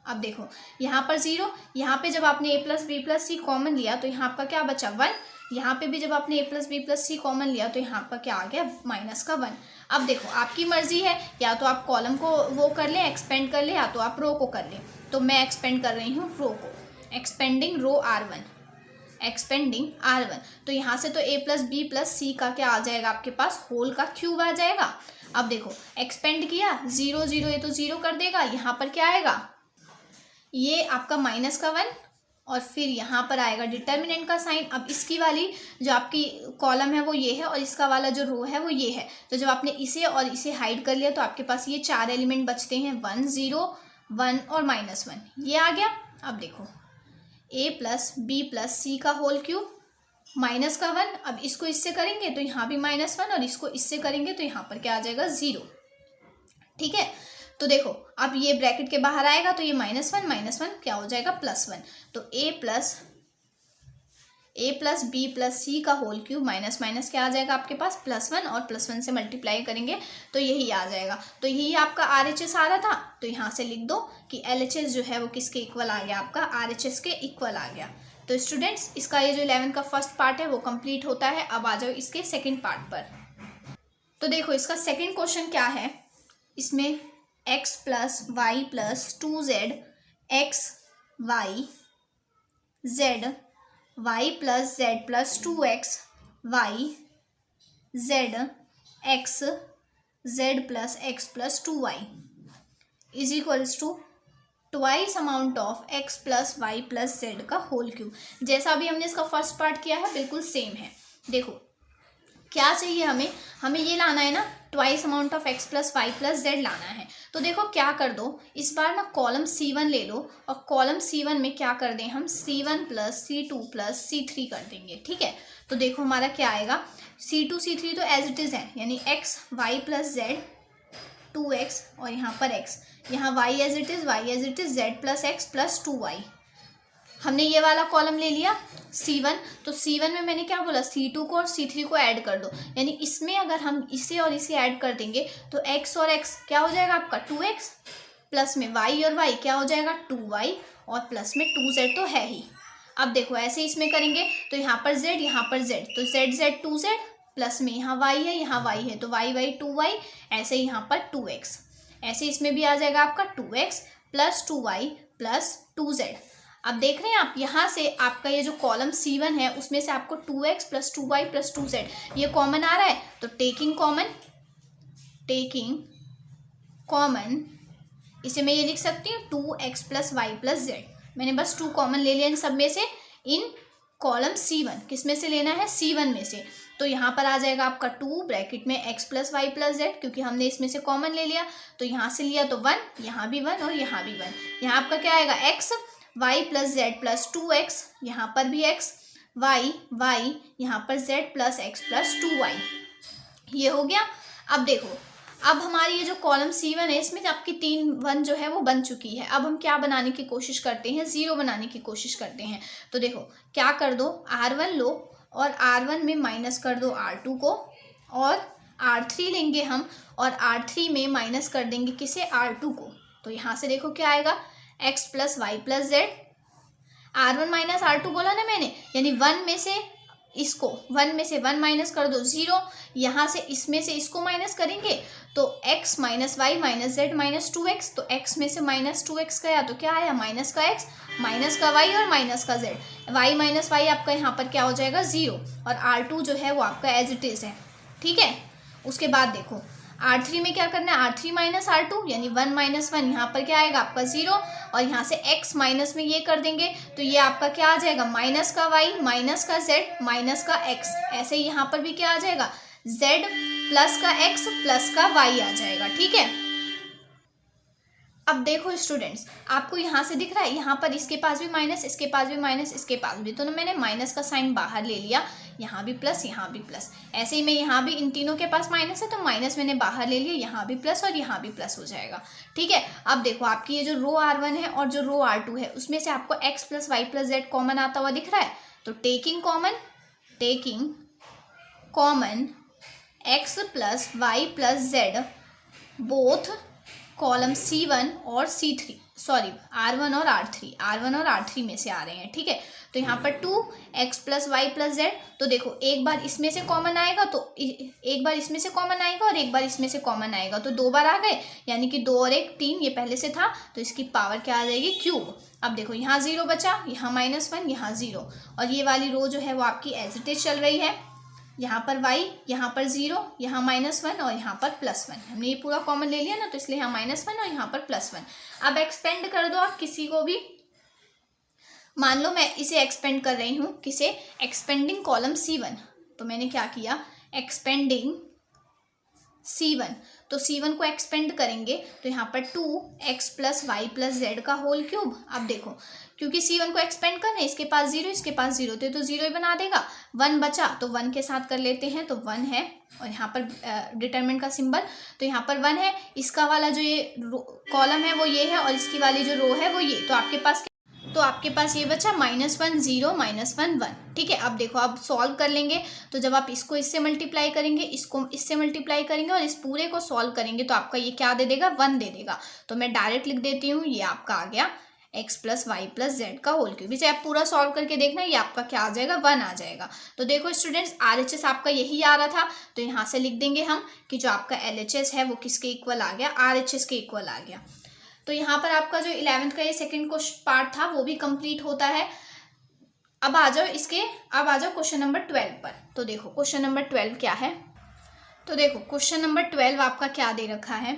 Speaker 1: अब देखो यहाँ पर 0, यहाँ पे जब आपने a plus b plus c common लिया तो यहाँ आपका क्या बचा 1, यहाँ पे भी जब आपने a plus b plus c common लिया तो यहाँ पर क्या आ गया, -1। अब देखो आपकी मर्जी है, या तो आप कॉलम को वो कर लें, एक्सपेंड कर लें, या तो आप रो को कर लें। तो मैं एक्सपेंड कर रही हूँ रो को, एक्सपेंडिंग रो R1, एक्सपेंडिंग R1। तो यहाँ से तो a प्लस बी प्लस सी का क्या आ जाएगा आपके पास, होल का क्यूब आ जाएगा। अब देखो एक्सपेंड किया, 0 0 ये तो 0 कर देगा, यहाँ पर क्या आएगा, ये आपका -1 और फिर यहाँ पर आएगा डिटर्मिनेंट का साइन। अब इसकी वाली जो आपकी कॉलम है वो ये है और इसका वाला जो रो है वो ये है। तो जब आपने इसे और इसे हाइड कर लिया तो आपके पास ये 4 एलिमेंट बचते हैं, 1 0 1 और -1, ये आ गया। अब देखो a प्लस बी प्लस सी का होल क्यूब -1। अब इसको इससे करेंगे तो यहाँ भी -1 और इसको इससे करेंगे तो यहाँ पर क्या आ जाएगा, 0। ठीक है, तो देखो अब ये ब्रैकेट के बाहर आएगा तो ये -1 क्या हो जाएगा, +1। तो a प्लस बी प्लस सी का होल क्यूब माइनस माइनस क्या आ जाएगा आपके पास, +1 और +1 से मल्टीप्लाई करेंगे तो यही आ जाएगा। तो यही आपका RHS आ रहा था। तो यहाँ से लिख दो कि LHS जो है वो किसके इक्वल आ गया, आपका RHS के इक्वल आ गया। तो स्टूडेंट्स इसका ये जो 11 का फर्स्ट पार्ट है वो कंप्लीट होता है। अब आ जाओ इसके सेकेंड पार्ट पर। तो देखो इसका सेकेंड क्वेश्चन क्या है, इसमें x plus y plus 2z x y z y plus z plus 2x y z x z plus x plus 2y is equals to twice amount of x plus y plus z का whole cube. जैसा अभी हमने इसका first part किया है बिल्कुल same है। देखो क्या चाहिए हमें, हमें ये लाना है ना, twice amount of x plus y plus z लाना है। तो देखो क्या कर दो, इस बार ना कॉलम C1 ले लो और कॉलम C1 में क्या कर दें हम, C1 plus C2 plus C3 कर देंगे। ठीक है, तो देखो हमारा क्या आएगा, C2 C3 तो एज इट इज़ है, यानी x y plus z 2x और यहाँ पर x, यहाँ y as it is z plus x plus 2y। हमने ये वाला कॉलम ले लिया C1, तो C1 में मैंने क्या बोला, C2 को और C3 को ऐड कर दो, यानी इसमें अगर हम इसे और इसे ऐड कर देंगे तो x और x क्या हो जाएगा आपका 2x, प्लस में y और y क्या हो जाएगा 2y और प्लस में 2z तो है ही। अब देखो ऐसे इसमें करेंगे तो यहाँ पर z यहाँ पर z, तो z 2z प्लस में यहाँ y है यहाँ y है तो y 2y, ऐसे यहाँ पर 2x, ऐसे इसमें भी आ जाएगा आपका 2x plus 2y plus 2z। अब देख रहे हैं आप, यहाँ से आपका ये जो कॉलम C1 है उसमें से आपको 2x plus 2y plus 2z ये कॉमन आ रहा है। तो टेकिंग कॉमन इसे मैं ये लिख सकती हूँ 2x plus y plus z। मैंने बस 2 कॉमन ले लिया इन सब में से, इन कॉलम C1। किस में से लेना है, C1 में से। तो यहाँ पर आ जाएगा आपका 2 ब्रैकेट में x plus y plus z, क्योंकि हमने इसमें से कॉमन ले लिया। तो यहाँ से लिया तो 1, यहाँ भी 1 और यहाँ भी 1। यहाँ आपका क्या आएगा, x y plus z plus 2x, यहाँ पर भी x y यहाँ पर z plus x plus 2y, ये हो गया। अब देखो अब हमारी ये जो कॉलम C1 है इसमें आपकी 3 1 जो है वो बन चुकी है। अब हम क्या बनाने की कोशिश करते हैं, 0 बनाने की कोशिश करते हैं। तो देखो क्या कर दो, R1 लो और R1 में माइनस कर दो R2 को, और R3 लेंगे हम और R3 में माइनस कर देंगे किसे, R2 को। तो यहाँ से देखो क्या आएगा, x plus y plus z, R1 minus R2 बोला ना मैंने, यानी 1 में से इसको 1 में से 1 माइनस कर दो 0, यहाँ से इसमें से इसको माइनस करेंगे तो x minus y minus z minus 2x। तो x में से माइनस 2x गया तो क्या आया, माइनस का x माइनस का y और माइनस का z, y माइनस वाई आपका यहाँ पर क्या हो जाएगा 0, और R2 जो है वो आपका एज इट इज़ है। ठीक है, उसके बाद देखो R3 में क्या करना है, R3 माइनस R2 यानी 1 माइनस 1, यहाँ पर क्या आएगा आपका 0, और यहाँ से x माइनस में ये कर देंगे तो ये आपका क्या आ जाएगा, माइनस का y माइनस का z माइनस का x। ऐसे ही यहाँ पर भी क्या आ जाएगा, z प्लस का x प्लस का y आ जाएगा। ठीक है, अब देखो स्टूडेंट्स आपको यहाँ से दिख रहा है, यहाँ पर इसके पास भी माइनस, इसके पास भी माइनस, इसके पास भी, तो मैंने माइनस का साइन बाहर ले लिया, यहाँ भी प्लस यहाँ भी प्लस। ऐसे ही मैं यहाँ भी इन तीनों के पास माइनस है तो माइनस मैंने बाहर ले लिया, यहाँ भी प्लस और यहाँ भी प्लस हो जाएगा। ठीक है, अब देखो आपकी ये जो रो R1 है और जो रो R2 है उसमें से आपको x plus y plus z common आता हुआ दिख रहा है। तो taking common x plus y plus z both column C1 और C3, सॉरी R1 और R3 में से आ रहे हैं, ठीक है। तो यहाँ पर 2x + y + z, तो देखो एक बार इसमें से कॉमन आएगा, तो एक बार इसमें से कॉमन आएगा और एक बार इसमें से कॉमन आएगा, तो 2 बार आ गए, यानी कि 2 और 1 3, ये पहले से था, तो इसकी पावर क्या आ जाएगी, क्यूब। अब देखो यहाँ 0 बचा, यहाँ -1, यहाँ 0, और ये वाली रो जो है वो आपकी एज इट इज चल रही है। यहाँ पर y, यहाँ पर 0, यहाँ -1 और यहाँ पर +1, हमने ये पूरा कॉमन ले लिया ना, तो इसलिए यहाँ -1 और यहाँ पर +1। अब एक्सपेंड कर दो आप किसी को भी, मान लो मैं इसे एक्सपेंड कर रही हूँ, किसे, एक्सपेंडिंग कॉलम C1, तो मैंने क्या किया, एक्सपेंडिंग C1, तो C1 को एक्सपेंड करेंगे तो यहाँ पर 2x + y + z का होल क्यूब। अब देखो क्योंकि C1 को एक्सपेंड कर रहे हैं, इसके पास 0, इसके पास 0 थे, तो 0 ही बना देगा। 1 बचा तो 1 के साथ कर लेते हैं, तो 1 है, और यहाँ पर डिटरमिनेंट का सिंबल, तो यहाँ पर 1 है, इसका वाला जो ये कॉलम है वो ये है, और इसकी वाली जो रो है वो ये, तो आपके पास ये बचा -1 0 -1 1, ठीक है। अब देखो अब सॉल्व कर लेंगे, तो जब आप इसको इससे मल्टीप्लाई करेंगे, इसको इससे मल्टीप्लाई करेंगे और इस पूरे को सॉल्व करेंगे, तो आपका ये क्या दे देगा, 1 दे देगा। तो मैं डायरेक्ट लिख देती हूँ, ये आपका आ गया x + y + z का होल क्यूब। इसे आप पूरा सॉल्व करके देखना, ये आपका क्या आ जाएगा, 1 आ जाएगा। तो देखो स्टूडेंट्स, RHS आपका यही आ रहा था, तो यहाँ से लिख देंगे हम कि जो आपका LHS है वो किसके इक्वल आ गया, RHS के इक्वल आ गया। तो यहाँ पर आपका जो 11th का ये सेकंड पार्ट था वो भी कंप्लीट होता है। अब आ जाओ क्वेश्चन नंबर 12 पर। तो देखो क्वेश्चन नंबर 12 क्या है, तो देखो क्वेश्चन नंबर 12 आपका क्या दे रखा है,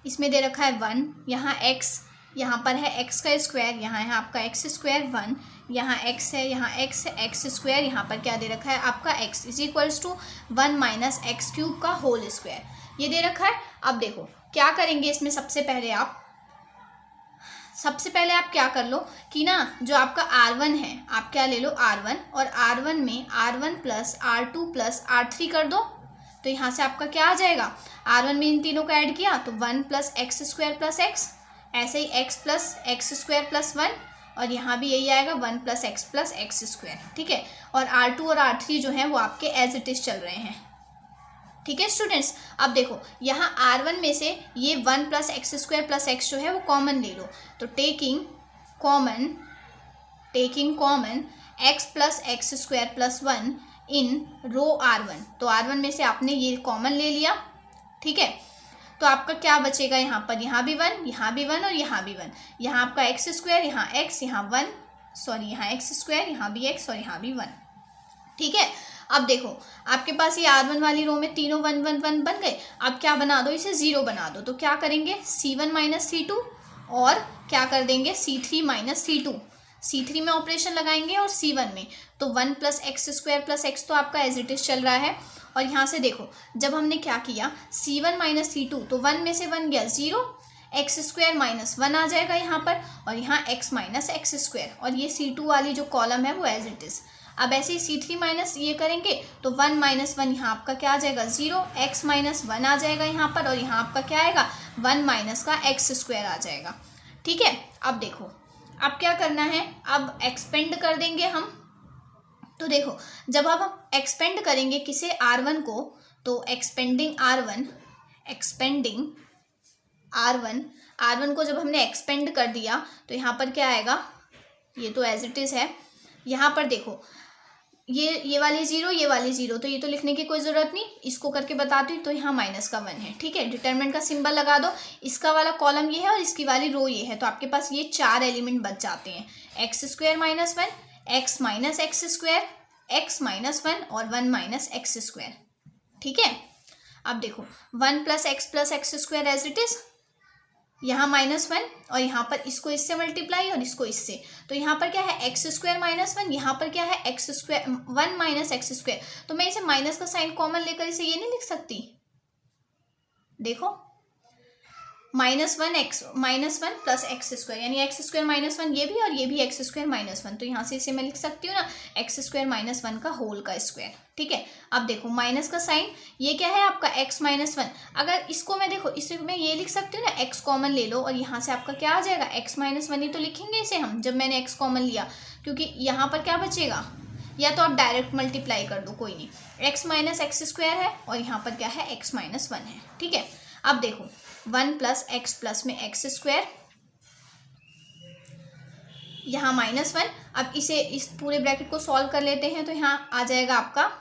Speaker 1: इसमें दे रखा है 1, यहाँ x, यहाँ पर है x का स्क्वायर, यहाँ है आपका x स्क्वायर 1, यहाँ x है, यहाँ x है, x स्क्वायर, यहाँ पर क्या दे रखा है आपका x = 1 - x³ का होल स्क्वायर, ये दे रखा है। अब देखो क्या करेंगे इसमें, सबसे पहले आप क्या कर लो कि ना, जो आपका R1 है आप क्या ले लो R1, और R1 में R1 + R2 + R3 कर दो, तो यहाँ से आपका क्या आ जाएगा, R1 में इन तीनों को ऐड किया तो 1 + x² + x, ऐसे ही x + x² + 1, और यहाँ भी यही आएगा 1 + x + x², ठीक है। और R2 और R3 जो है वो आपके एज इट इज चल रहे हैं, ठीक है स्टूडेंट्स। अब देखो यहाँ R1 में से ये 1 + x² + x जो है वो कॉमन ले लो, तो टेकिंग कॉमन x + x² + 1 इन रो R1, तो R1 में से आपने ये कॉमन ले लिया, ठीक है। तो आपका क्या बचेगा, यहाँ पर यहाँ भी 1, यहाँ भी 1 और यहाँ भी 1, यहाँ आपका x², यहाँ x, यहाँ 1, सॉरी यहाँ x², यहाँ भी x और यहाँ भी 1, ठीक है। अब देखो आपके पास ये R1 वाली रो में तीनों 1 1 1 बन गए। अब क्या बना दो, इसे 0 बना दो, तो क्या करेंगे C1 - C2 और क्या कर देंगे C3 - C2, C3 में ऑपरेशन लगाएंगे और C1 में, तो 1 + x² + x तो आपका एज इट इज चल रहा है। और यहाँ से देखो जब हमने क्या किया C1 - C2, तो 1 में से 1 गया 0, x² - 1 आ जाएगा यहाँ पर, और यहाँ x - x², और ये C2 वाली जो कॉलम है वो एज इट इज। अब ऐसे ही C3 ये करेंगे तो 1 - 1 यहाँ आपका क्या आ जाएगा 0, x - 1 आ जाएगा यहाँ पर, और यहाँ आपका क्या आएगा 1 - का x² आ जाएगा, ठीक है। अब देखो अब क्या करना है, अब एक्सपेंड कर देंगे हम। तो देखो जब अब हम एक्सपेंड करेंगे किसे, R1 को, तो एक्सपेंडिंग R1 को जब हमने एक्सपेंड कर दिया तो यहाँ पर क्या आएगा, ये तो एज इट इज है। यहाँ पर देखो ये वाली 0, ये वाली 0, तो ये तो लिखने की कोई ज़रूरत नहीं, इसको करके बताती हूँ। तो यहाँ -1 है, ठीक है, डिटरमिनेंट का सिंबल लगा दो, इसका वाला कॉलम ये है और इसकी वाली रो ये है, तो आपके पास ये 4 एलिमेंट बच जाते हैं, x² - 1, x - x², x - 1 और 1 - x², ठीक है। अब देखो 1 + x + x² as it is, यहाँ -1 और यहाँ पर इसको इससे मल्टीप्लाई और इसको इससे, तो यहाँ पर क्या है x² - 1, यहाँ पर क्या है x² 1 - x², तो मैं इसे माइनस का साइन कॉमन लेकर इसे ये नहीं लिख सकती, देखो -1 + x², यानी x² - 1 ये भी और ये भी x² - 1, तो यहाँ से इसे मैं लिख सकती हूँ ना x² - 1 का होल का स्क्वायर, ठीक है। अब देखो माइनस का साइन, ये क्या है आपका x - 1, अगर इसको मैं देखो इसे मैं ये लिख सकती हूँ ना, x कॉमन ले लो और यहाँ से आपका क्या आ जाएगा x - 1 ही तो लिखेंगे इसे हम, जब मैंने x कॉमन लिया, क्योंकि यहाँ पर क्या बचेगा, या तो आप डायरेक्ट मल्टीप्लाई कर दो, कोई नहीं, x - x² है और यहाँ पर क्या है x - 1 है, ठीक है। अब देखो 1 प्लस एक्स प्लस में एक्स स्क्वायर, यहाँ -1। अब इसे इस पूरे ब्रैकेट को सॉल्व कर लेते हैं तो यहाँ आ जाएगा आपका,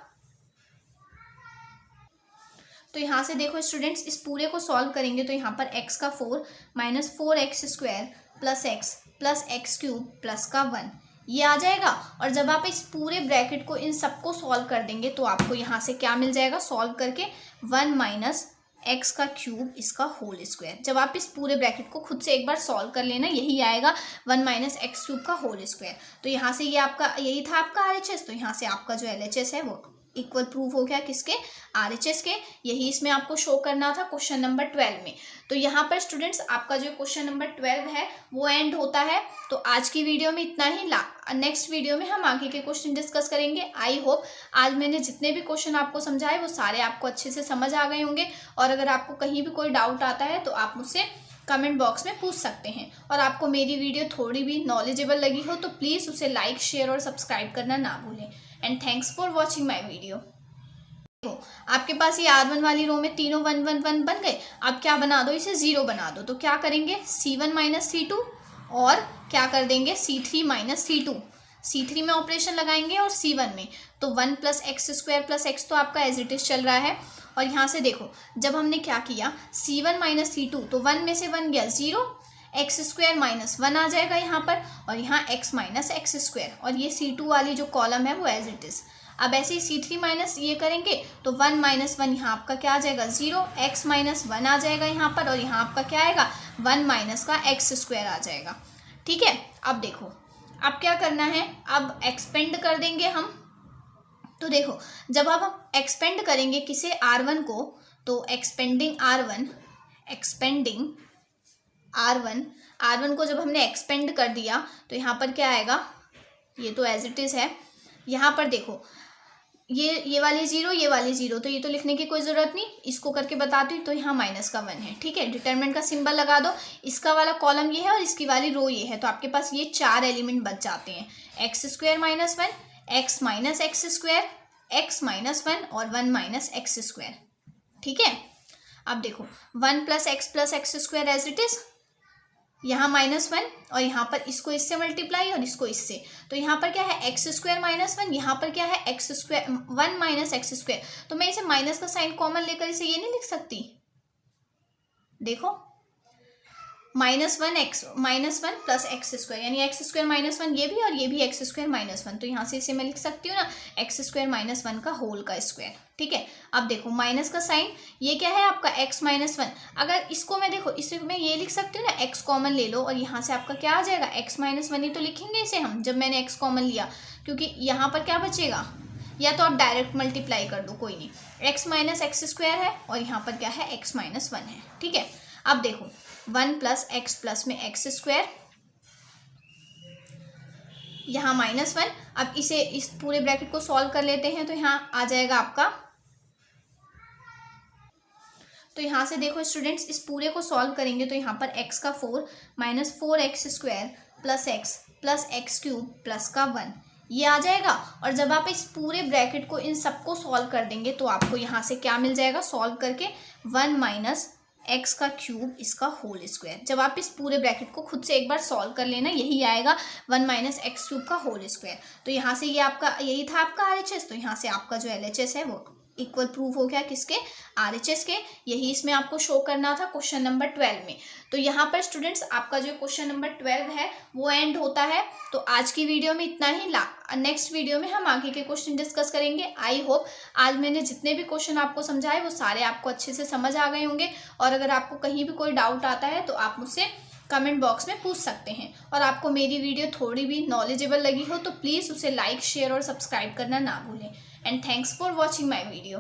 Speaker 1: तो यहाँ से देखो स्टूडेंट्स इस पूरे को सॉल्व करेंगे तो यहाँ पर x का 4 minus 4x square plus x cube plus का 1 ये आ जाएगा। और जब आप इस पूरे ब्रैकेट को इन सबको सॉल्व कर देंगे तो आपको यहाँ से क्या मिल जाएगा, सॉल्व करके 1 माइनस एक्स का क्यूब इसका होल स्क्वायर। जब आप इस पूरे ब्रैकेट को खुद से एक बार सॉल्व कर लेना यही आएगा 1 माइनस एक्स क्यूब का होल स्क्वायर। तो यहाँ से ये आपका यही था आपका RHS, तो यहाँ से आपका जो LHS है वो इक्वल प्रूफ हो गया किसके, RHS के। यही इसमें आपको शो करना था क्वेश्चन नंबर 12 में। तो यहाँ पर स्टूडेंट्स आपका जो क्वेश्चन नंबर 12 है वो एंड होता है। तो आज की वीडियो में इतना ही, नेक्स्ट वीडियो में हम आगे के क्वेश्चन डिस्कस करेंगे। आई होप आज मैंने जितने भी क्वेश्चन आपको समझाए वो सारे आपको अच्छे से समझ आ गए होंगे। और अगर आपको कहीं भी कोई डाउट आता है तो आप मुझसे कमेंट बॉक्स में पूछ सकते हैं। और आपको मेरी वीडियो थोड़ी भी नॉलेजेबल लगी हो तो प्लीज़ उसे लाइक, शेयर और सब्सक्राइब करना ना भूलें। And thanks for watching my video. आपके पास ये R1 वाली रो में तीनों 1 1 1 बन गए। अब क्या बना दो, इसे 0 बना दो। तो क्या करेंगे, C1 माइनस C2 और क्या कर देंगे C3 माइनस C2। C3 में ऑपरेशन लगाएंगे और C1 में, तो 1 plus x square plus x तो आपका एज इट इज चल रहा है। और यहाँ से देखो जब हमने क्या किया C1 माइनस C2 तो 1 में से 1 गया 0, एक्स स्क्वायर माइनस 1 आ जाएगा यहाँ पर, और यहाँ x माइनस एक्स स्क्वायर, और ये C2 वाली जो कॉलम है वो एज इट इज। अब ऐसे ही C3 माइनस ये करेंगे तो 1 माइनस 1 यहाँ आपका क्या आ जाएगा 0, x माइनस 1 आ जाएगा यहाँ पर, और यहाँ आपका क्या आएगा 1 माइनस का एक्स स्क्वायर आ जाएगा। ठीक है, अब देखो अब क्या करना है, अब एक्सपेंड कर देंगे हम। तो देखो जब अब हम एक्सपेंड करेंगे किसे, R1 को, तो एक्सपेंडिंग R1 को जब हमने एक्सपेंड कर दिया तो यहाँ पर क्या आएगा, ये तो एज इट इज़ है। यहाँ पर देखो ये वाली 0 ये वाली 0, तो ये तो लिखने की कोई ज़रूरत नहीं, इसको करके बताती हूँ। तो यहाँ माइनस का 1 है। ठीक है, डिटरमिनेंट का सिंबल लगा दो, इसका वाला कॉलम ये है और इसकी वाली रो ये है। तो आपके पास ये 4 एलिमेंट बच जाते हैं, x square minus 1, x minus x square, x minus 1 और 1 माइनस एक्स स्क्वायर। ठीक है, अब देखो 1 plus x square as it is, यहाँ -1 और यहाँ पर इसको इससे मल्टीप्लाई और इसको इससे। तो यहाँ पर क्या है एक्स स्क्वायर माइनस 1, यहाँ पर क्या है x square 1 minus x square. तो मैं इसे माइनस का साइन कॉमन लेकर इसे ये नहीं लिख सकती, देखो -1 प्लस एक्स स्क्वायर, यानी एक्स स्क्वायर -1 ये भी और ये भी एक्स स्क्वायर -1। तो यहाँ से इसे मैं लिख सकती हूँ ना एक्स स्क्वायर -1 का होल का स्क्वायर। ठीक है, अब देखो माइनस का साइन, ये क्या है आपका x -1। अगर इसको मैं देखो इसे मैं ये लिख सकती हूँ ना, x कॉमन ले लो और यहाँ से आपका क्या आ जाएगा x -1 ही तो लिखेंगे इसे हम, जब मैंने x कॉमन लिया, क्योंकि यहाँ पर क्या बचेगा, या तो आप डायरेक्ट मल्टीप्लाई कर दो कोई नहीं, x माइनस एक्स स्क्वायर है और यहाँ पर क्या है x -1 है। ठीक है, अब देखो 1 प्लस एक्स प्लस में एक्स स्क्वायर, यहाँ -1। अब इसे इस पूरे ब्रैकेट को सॉल्व कर लेते हैं तो यहाँ आ जाएगा आपका, तो यहाँ से देखो स्टूडेंट्स इस पूरे को सॉल्व करेंगे तो यहाँ पर x का 4 minus 4x square plus x cube plus का 1 ये आ जाएगा। और जब आप इस पूरे ब्रैकेट को इन सबको सॉल्व कर देंगे तो आपको यहाँ से क्या मिल जाएगा, सॉल्व करके 1 माइनस एक्स का क्यूब इसका होल स्क्वायर। जब आप इस पूरे ब्रैकेट को खुद से एक बार सॉल्व कर लेना यही आएगा 1 माइनस एक्स क्यूब का होल स्क्वायर। तो यहाँ से ये आपका यही था आपका RHS, तो यहाँ से आपका जो LHS है वो इक्वल प्रूफ हो गया किसके, RHS के। यही इसमें आपको शो करना था क्वेश्चन नंबर 12 में। तो यहाँ पर स्टूडेंट्स आपका जो क्वेश्चन नंबर 12 है वो एंड होता है। तो आज की वीडियो में इतना ही, नेक्स्ट वीडियो में हम आगे के क्वेश्चन डिस्कस करेंगे। आई होप आज मैंने जितने भी क्वेश्चन आपको समझाए वो सारे आपको अच्छे से समझ आ गए होंगे। और अगर आपको कहीं भी कोई डाउट आता है तो आप मुझसे कमेंट बॉक्स में पूछ सकते हैं। और आपको मेरी वीडियो थोड़ी भी नॉलेजेबल लगी हो तो प्लीज़ उसे लाइक, शेयर और सब्सक्राइब करना ना भूलें। And thanks for watching my video.